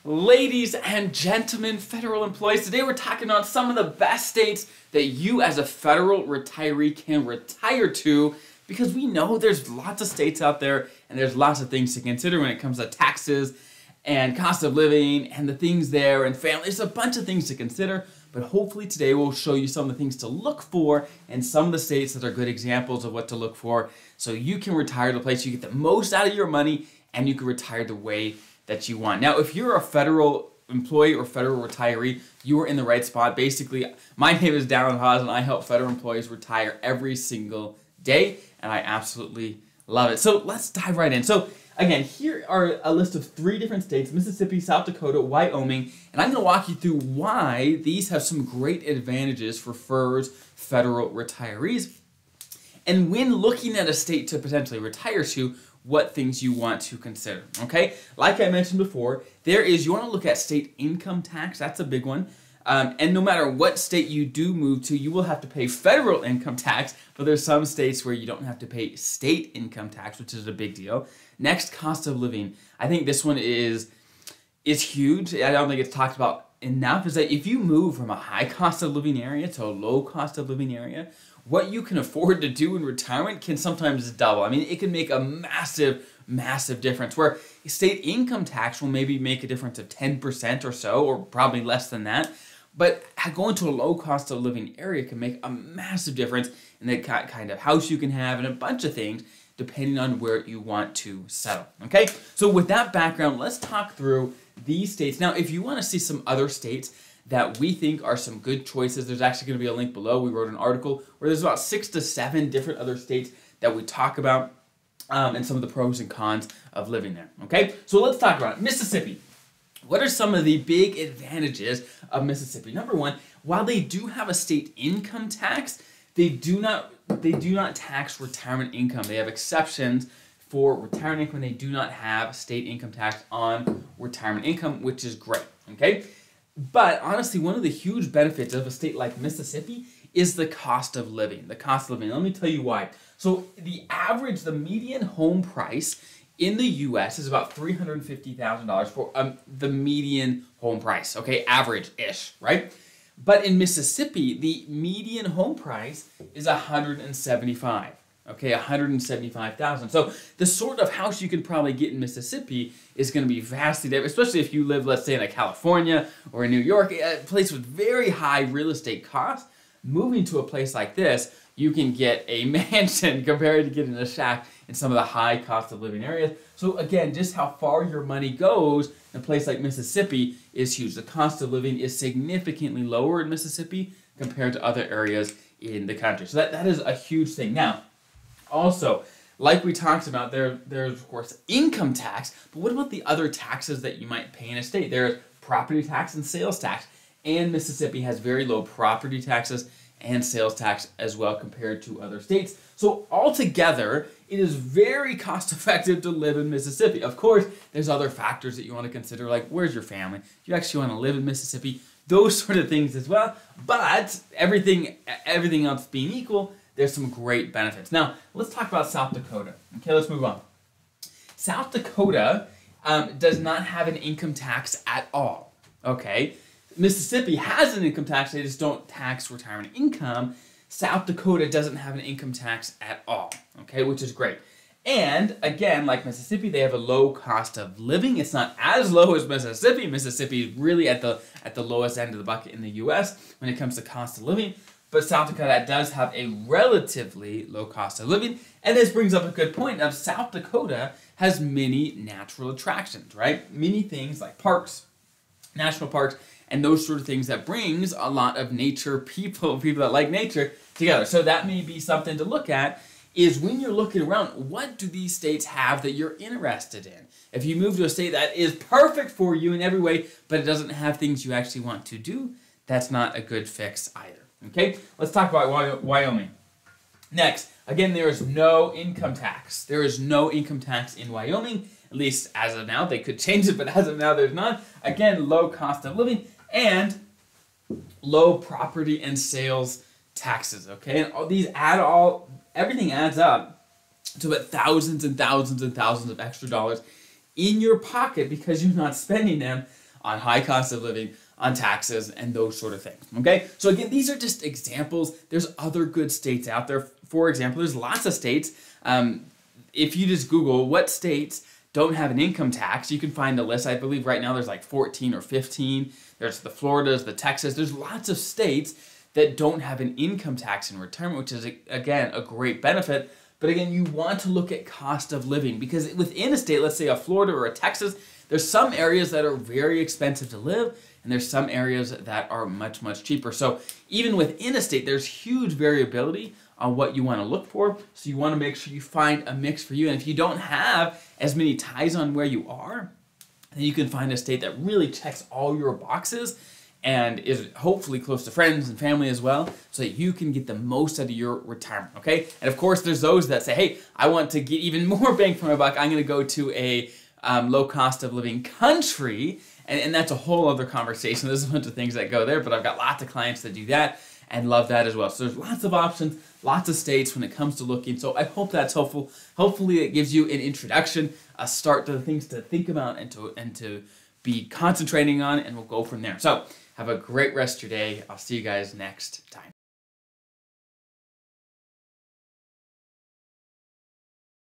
Ladies and gentlemen, federal employees, today we're talking about some of the best states that you as a federal retiree can retire to, because we know there's lots of states out there and there's lots of things to consider when it comes to taxes and cost of living and the things there and family. There's a bunch of things to consider, but hopefully today we'll show you some of the things to look for and some of the states that are good examples of what to look for so you can retire to a place you get the most out of your money and you can retire the way that you want. Now, if you're a federal employee or federal retiree, you are in the right spot. Basically, my name is Darren Haas, and I help federal employees retire every single day, and I absolutely love it. So let's dive right in. So again, here are a list of 3 different states: Mississippi, South Dakota, Wyoming, and I'm going to walk you through why these have some great advantages for FERS federal retirees, and when looking at a state to potentially retire to, what things you want to consider, okay? Like I mentioned before, you want to look at state income tax. That's a big one. And no matter what state you do move to, you will have to pay federal income tax, but there's some states where you don't have to pay state income tax, which is a big deal. Next, cost of living. I think this one is huge. I don't think it's talked about enough, is that if you move from a high cost of living area to a low cost of living area, what you can afford to do in retirement can sometimes double. I mean, it can make a massive, massive difference, where state income tax will maybe make a difference of 10% or so, or probably less than that. But going to a low cost of living area can make a massive difference in the kind of house you can have and a bunch of things depending on where you want to settle. Okay, so with that background, let's talk through these states. Now, if you want to see some other states that we think are some good choices, there's actually going to be a link below. We wrote an article where there's about 6 to 7 different other states that we talk about and some of the pros and cons of living there. Okay, so let's talk about it. Mississippi. What are some of the big advantages of Mississippi? Number one, while they do have a state income tax, they do not tax retirement income. They have exceptions for retirement income. They do not have state income tax on retirement income, which is great. Okay. But honestly, one of the huge benefits of a state like Mississippi is the cost of living. The cost of living. Let me tell you why. So the median home price in the U.S. is about $350,000 for the median home price. Okay, average-ish, right? But in Mississippi, the median home price is $175,000. Okay, $175,000. So the sort of house you can probably get in Mississippi is going to be vastly different, especially if you live, let's say, in California or in New York, a place with very high real estate costs. Moving to a place like this, you can get a mansion compared to getting a shack in some of the high cost of living areas. So again, just how far your money goes in a place like Mississippi is huge. The cost of living is significantly lower in Mississippi compared to other areas in the country. So that is a huge thing. Now, also, like we talked about, there's of course income tax, but what about the other taxes that you might pay in a state? There's property tax and sales tax, and Mississippi has very low property taxes and sales tax as well compared to other states. So altogether, it is very cost effective to live in Mississippi. Of course, there's other factors that you want to consider, like where's your family? Do you actually want to live in Mississippi? Those sort of things as well. But everything else being equal, there's some great benefits. Now, let's talk about South Dakota. Okay, let's move on. South Dakota does not have an income tax at all. Okay, Mississippi has an income tax, they just don't tax retirement income. South Dakota doesn't have an income tax at all, okay, which is great. And again, like Mississippi, they have a low cost of living. It's not as low as Mississippi. Mississippi is really at the lowest end of the bucket in the U.S. when it comes to cost of living. But South Dakota does have a relatively low cost of living. And this brings up a good point of South Dakota has many natural attractions, right? Many things like parks, national parks, and those sort of things that brings a lot of nature people that like nature together. So that may be something to look at, is when you're looking around, what do these states have that you're interested in? If you move to a state that is perfect for you in every way, but it doesn't have things you actually want to do, that's not a good fix either. Okay, let's talk about Wyoming. Next, again, there is no income tax. There is no income tax in Wyoming, at least as of now. They could change it, but as of now, there's none. Again, low cost of living and low property and sales taxes. Okay, and all these everything adds up to about thousands and thousands and thousands of extra dollars in your pocket because you're not spending them on high cost of living, on taxes, and those sort of things. Okay, so again, these are just examples. There's other good states out there. For example, there's lots of states. If you just Google what states don't have an income tax, you can find a list. I believe right now there's like 14 or 15. There's the Floridas, the Texas. There's lots of states that don't have an income tax in retirement, which is, again, a great benefit. But again, you want to look at cost of living, because within a state, let's say a Florida or a Texas, there's some areas that are very expensive to live, and there's some areas that are much, much cheaper. So even within a state, there's huge variability on what you want to look for. So you want to make sure you find a mix for you. And if you don't have as many ties on where you are, then you can find a state that really checks all your boxes and is hopefully close to friends and family as well, so that you can get the most out of your retirement, okay? And of course, there's those that say, hey, I want to get even more bang for my buck. I'm going to go to a low cost of living country, and that's a whole other conversation. There's a bunch of things that go there, but I've got lots of clients that do that and love that as well. So there's lots of options, lots of states when it comes to looking. So I hope that's helpful. Hopefully it gives you an introduction, a start to the things to think about and to be concentrating on, and we'll go from there. So have a great rest of your day. I'll see you guys next time.